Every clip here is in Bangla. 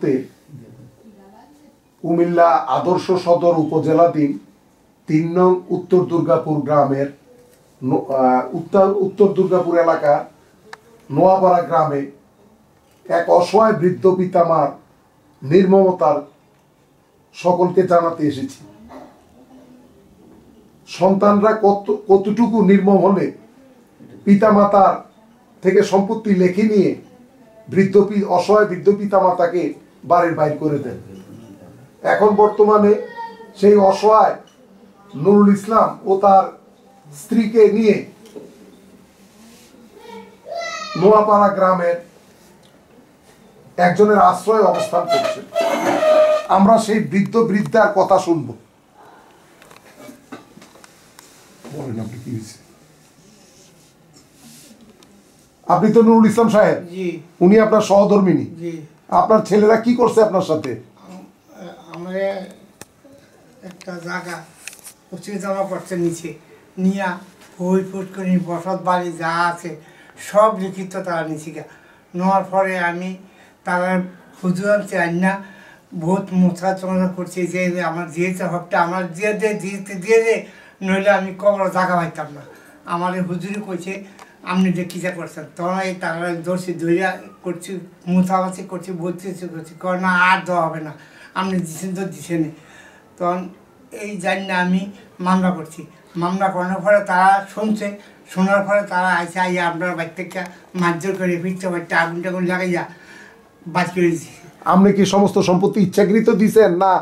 মুহূর্তে কুমিল্লা আদর্শ সদর উপজেলাধীন ৩ নং উত্তর দুর্গাপুর গ্রামের উত্তর দুর্গাপুর এলাকা নোয়াপাড়া গ্রামে এক অসহায় বৃদ্ধ পিতামার নির্মমতার সকলকে জানাতে এসেছি। সন্তানরা কতটুকু নির্মম হলে পিতামাতার থেকে সম্পত্তি লেখে নিয়ে অসহায় বৃদ্ধ পিতামাতাকে বাড়ির বাইর করে দেন। এখন বর্তমানে সেই অসহায় নুরুল ইসলাম ও তার স্ত্রীকে নিয়ে নোয়াপাড়া গ্রামের একজনের আশ্রয়ে অবস্থান করছে। আমরা সেই বৃদ্ধার কথা শুনব। বলেন আপনি কি হয়েছে? আপনি তো নুরুল ইসলাম সাহেব, উনি আপনার সহধর্মিনী। আপনার ছেলেরা কি করছে আপনার সাথে? আমরা একটা জায়গা উচিত জমা করছে নিচে নিয়া ফুল ফুটকুনি বসত বাড়ি যা আছে সব লিখিত তারা নিচে নেওয়ার পরে আমি তারা হুজুর আনছে আন্না বহুত মোছা চমা করছি যে আমার দিয়েছে হকটা আমার দিয়ে দে নইলে আমি কবর জায়গা পাইতাম না। আমার এই হুজুরি কইছে আপনি যে কী করছেন, তখন এই তারা ধরছি ধরিয়া করছি মুছামাছি করছি বলতেছি করছি কর না আর দেওয়া হবে না, আপনি দিচ্ছেন তো দিচ্ছেন। তখন এই জানি না আমি মামলা করছি। মামলা করানোর পরে তারা শুনছে, শোনার পরে তারা আইসে আইয়া আপনার বাড়ি থেকে মারধর করে ফিরতে বাড়িতে আগুন টাগুন লাগাইয়া বাদ করে দিচ্ছি। আপনি কি সমস্ত সম্পত্তি ইচ্ছাকৃত দিচ্ছেন না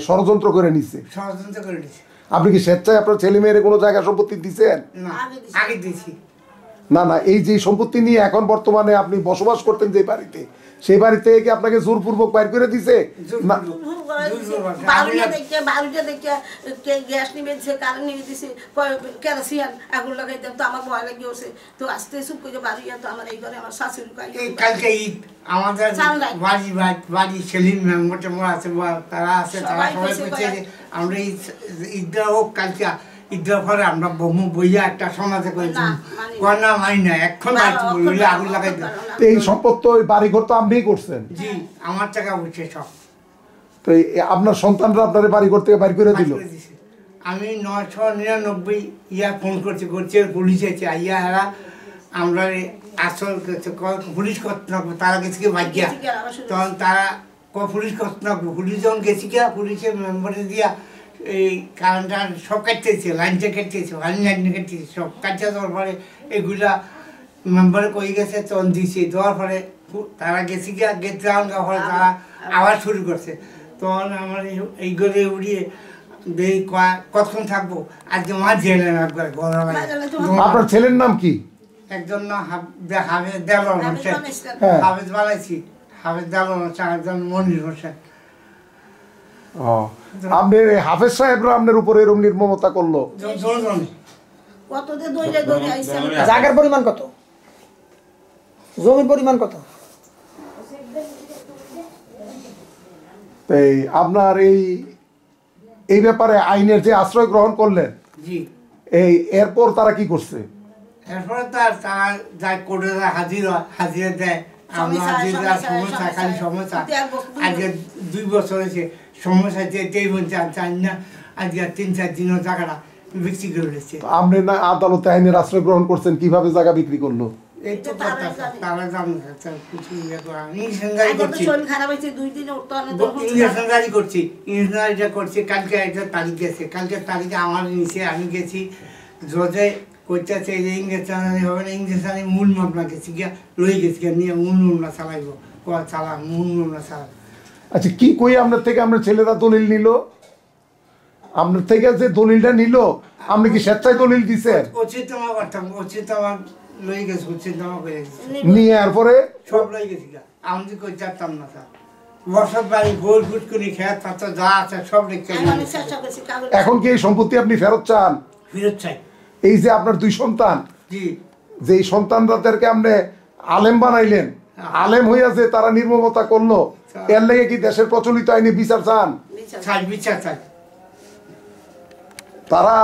ষড়যন্ত্র করে নিচ্ছে? ষড়যন্ত্র করে দিচ্ছি। আপনি কি স্বেচ্ছায় আপনার ছেলে মেয়ের কোনো জায়গা সম্পত্তি দিচ্ছেন? না, আগে দিয়েছি। না না, এই যে সম্পত্তি নিয়ে এখন বর্তমানে আপনি বসবাস করতেন যে বাড়িতে, সেই বাড়িতে কি আপনাকে জোরপূর্বক বাইর করে দিছে? গ্যাস নিবে কারেন্ট নিবে দিছে কেরোসিন আগুন লাগাই দেন তো আমার ভয় লাগে ওসে তো আস্তে চুপ করে বাড়ি তো আমার এই ঘরে আমার শাশুড়ি কালকে ঈদ আমাদের বাড়ি সেলিম মেম্বরটা আছে তারা আছে, তারা সবাই বলছে যে আমরা ঈদটা হোক কালকে ঈদের পরে আমরা বহু বইয়া একটা সমাজে করেছি না মানি না এখন আগুন লাগাই দেন। এই সম্পত্তি ওই বাড়িঘর তো আপনিই করছেন? জি, আমার টাকা উঠছে সব। তো আপনার সন্তানরা আপনার বাড়িঘর থেকে বাইর করে দিল? আমি 999 ফোন করছি পুলিশ আছে আইয়া হারা আমরা আসল পুলিশ করতে থাকবো, তারা গেছে কি ভাগ্যা। তখন তারা পুলিশ করতে থাকবো, পুলিশ যখন গেছি গিয়া পুলিশের মেম্বারে দিয়া এই কারেন্টটা সব কাটতেছে, লাইনটা কাটতেছে, লাইন কাটতেছে সব কাটতে দেওয়ার পরে এগুলা মেম্বারে কই গেছে তখন দিয়েছি। দেওয়ার পরে তারা গেছি গিয়া গেট যাওয়ার পরে তারা আবার শুরু করছে। তখন আমার এই গলে উড়িয়ে কতক্ষণ থাকবো আজকে মাছ জেলে একবার গলা। আপনার ছেলের নাম কি? একজন না হাফেজ দেওয়ার হাফেজ বানাইছি, হাফেজ দেওয়ার একজন মনির হোসেন। আপনার হাফেজ সাহেবরা আপনার উপরে এরকম নির্মমতা করলো? জায়গার পরিমাণ কত, জমির পরিমাণ কত? আপনার এই ব্যাপারে আইনের যে আশ্রয় গ্রহণ করলেন, এরপর তারা কি করছে? এরপরে তারা যায় কোর্টে হাজিরা দেয়। আমরা হাজিরা সমস্যা খালি সমস্যা আজকে 2 বছর হয়েছে সমস্যা যেতেই বলছে জানি না আজকে 3-4 দিনও জায়গাটা বিক্রি করে দিচ্ছে। আপনি না আদালতে আইনের আশ্রয় গ্রহণ করছেন, কিভাবে জায়গা বিক্রি করলো? এই তো তারা জানে কিছু করছি ইঞ্জিনিয়ারিংটা করছি। কালকে একটা তারিখ গেছে, কালকে তারিখে আমার নিচে আমি গেছি জজে করতেছে যে ইংরেজি হবে না, ইংরেজি মূল মামলা গেছি গিয়া লই গেছি গিয়া নিয়ে মূল মামলা চালাইব মূল মামলা চালাব। আচ্ছা, কি কই আপনার থেকে আপনার ছেলেরা দলিল নিল? আপনার থেকে যে দলিলটা নিল আপনি কি স্বেচ্ছায় দলিল দিচ্ছেন? অচিতমা করতাম, অচিতমা লই গেছে, অচিতমা করে নিয়ে এরপরে সব লই গেছি গা। আমি তো কই যাতাম না স্যার, বসত বাড়ি গোল ফুটকুনি খেয়ে তাতে যা আছে সব রেখে। এখন কি এই সম্পত্তি আপনি ফেরত চান? ফেরত চাই। এই যে আপনার 2 সন্তান, যে সন্তানদেরকে আপনি আলেম বানাইলেন, আলেম হইয়া যে তারা নির্মমতা করলো, এর লেগে কি দেশের প্রচলিত আইনে বিচার চান? বিচার চাই। তারা